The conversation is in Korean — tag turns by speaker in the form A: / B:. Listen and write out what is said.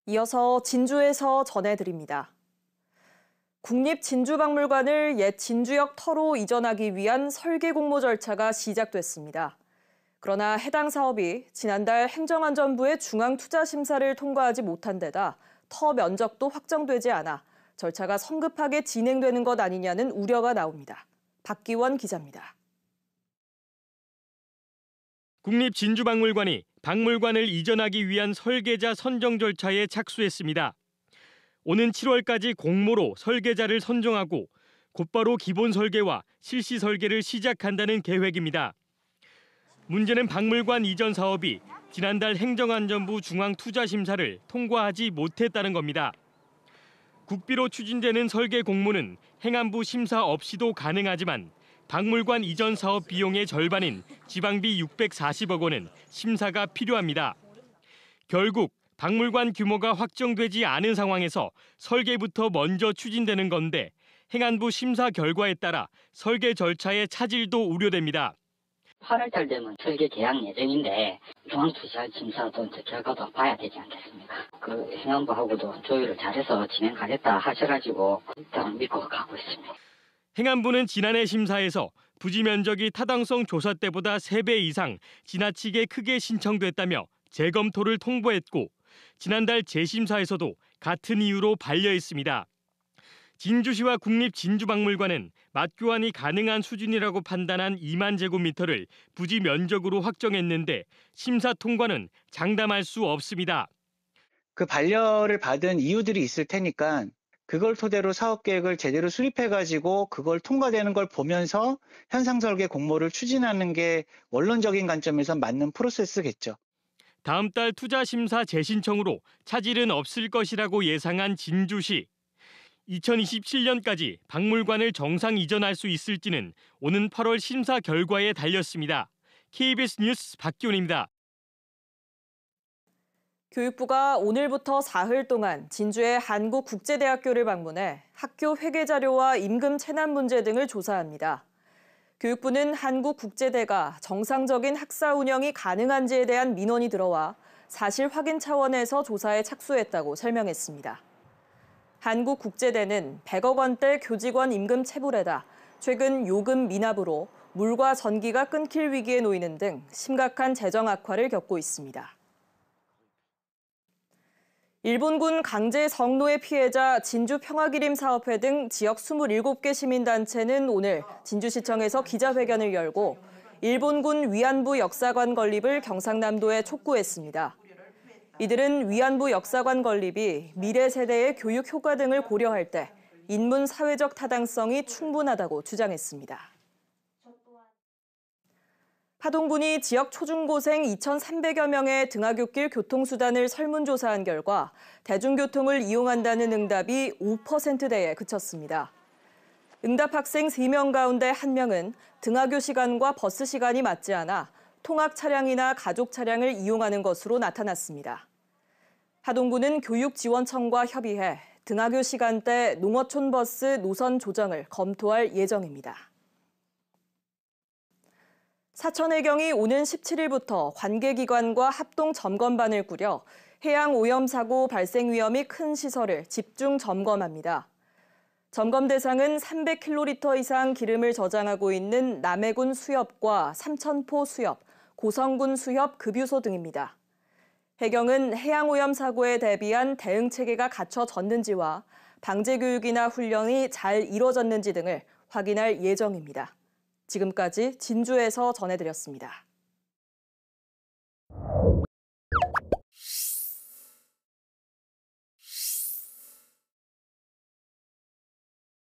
A: 이어서 진주에서 전해드립니다. 국립진주박물관을 옛 진주역 터로 이전하기 위한 설계 공모 절차가 시작됐습니다. 그러나 해당 사업이 지난달 행정안전부의 중앙투자심사를 통과하지 못한 데다 터 면적도 확정되지 않아 절차가 성급하게 진행되는 것 아니냐는 우려가 나옵니다. 박기원 기자입니다.
B: 국립진주박물관이 박물관을 이전하기 위한 설계자 선정 절차에 착수했습니다. 오는 7월까지 공모로 설계자를 선정하고 곧바로 기본 설계와 실시 설계를 시작한다는 계획입니다. 문제는 박물관 이전 사업이 지난달 행정안전부 중앙투자심사를 통과하지 못했다는 겁니다. 국비로 추진되는 설계 공모는 행안부 심사 없이도 가능하지만 박물관 이전 사업 비용의 절반인 지방비 640억 원은 심사가 필요합니다. 결국 박물관 규모가 확정되지 않은 상황에서 설계부터 먼저 추진되는 건데 행안부 심사 결과에 따라 설계 절차의 차질도 우려됩니다.
C: 8월 달 되면 설계 개학 예정인데 중앙투자심사도 이제 결과도 봐야 되지 않겠습니까? 그 행안부하고도 조율을 잘해서 진행하겠다 하셔가지고 일단 믿고 가고 있습니다.
B: 행안부는 지난해 심사에서 부지 면적이 타당성 조사 때보다 3배 이상 지나치게 크게 신청됐다며 재검토를 통보했고 지난달 재심사에서도 같은 이유로 반려했습니다. 진주시와 국립진주박물관은 맞교환이 가능한 수준이라고 판단한 2만 제곱미터를 부지 면적으로 확정했는데 심사 통과는 장담할 수 없습니다.
D: 그 반려를 받은 이유들이 있을 테니까 그걸 토대로 사업 계획을 제대로 수립해가지고 그걸 통과되는 걸 보면서 현상 설계 공모를 추진하는 게 원론적인 관점에서 맞는 프로세스겠죠.
B: 다음 달 투자심사 재신청으로 차질은 없을 것이라고 예상한 진주시. 2027년까지 박물관을 정상 이전할 수 있을지는 오는 8월 심사 결과에 달렸습니다. KBS 뉴스 박기훈입니다.
A: 교육부가 오늘부터 사흘 동안 진주의 한국국제대학교를 방문해 학교 회계 자료와 임금 체납 문제 등을 조사합니다. 교육부는 한국국제대가 정상적인 학사 운영이 가능한지에 대한 민원이 들어와 사실 확인 차원에서 조사에 착수했다고 설명했습니다. 한국국제대는 100억 원대 교직원 임금 체불에다 최근 요금 미납으로 물과 전기가 끊길 위기에 놓이는 등 심각한 재정 악화를 겪고 있습니다. 일본군 강제 성노예 피해자 진주평화기림 사업회 등 지역 27개 시민단체는 오늘 진주시청에서 기자회견을 열고 일본군 위안부 역사관 건립을 경상남도에 촉구했습니다. 이들은 위안부 역사관 건립이 미래 세대의 교육 효과 등을 고려할 때 인문 사회적 타당성이 충분하다고 주장했습니다. 하동군이 지역 초중고생 2,300여 명의 등하굣길 교통수단을 설문조사한 결과 대중교통을 이용한다는 응답이 5%대에 그쳤습니다. 응답 학생 3명 가운데 1명은 등하교 시간과 버스 시간이 맞지 않아 통학 차량이나 가족 차량을 이용하는 것으로 나타났습니다. 하동군은 교육지원청과 협의해 등하교 시간대 농어촌 버스 노선 조정을 검토할 예정입니다. 사천해경이 오는 17일부터 관계기관과 합동 점검반을 꾸려 해양 오염 사고 발생 위험이 큰 시설을 집중 점검합니다. 점검 대상은 300kl 이상 기름을 저장하고 있는 남해군 수협과 삼천포 수협, 고성군 수협 급유소 등입니다. 해경은 해양 오염 사고에 대비한 대응 체계가 갖춰졌는지와 방제 교육이나 훈련이 잘 이뤄졌는지 등을 확인할 예정입니다. 지금까지 진주에서 전해드렸습니다.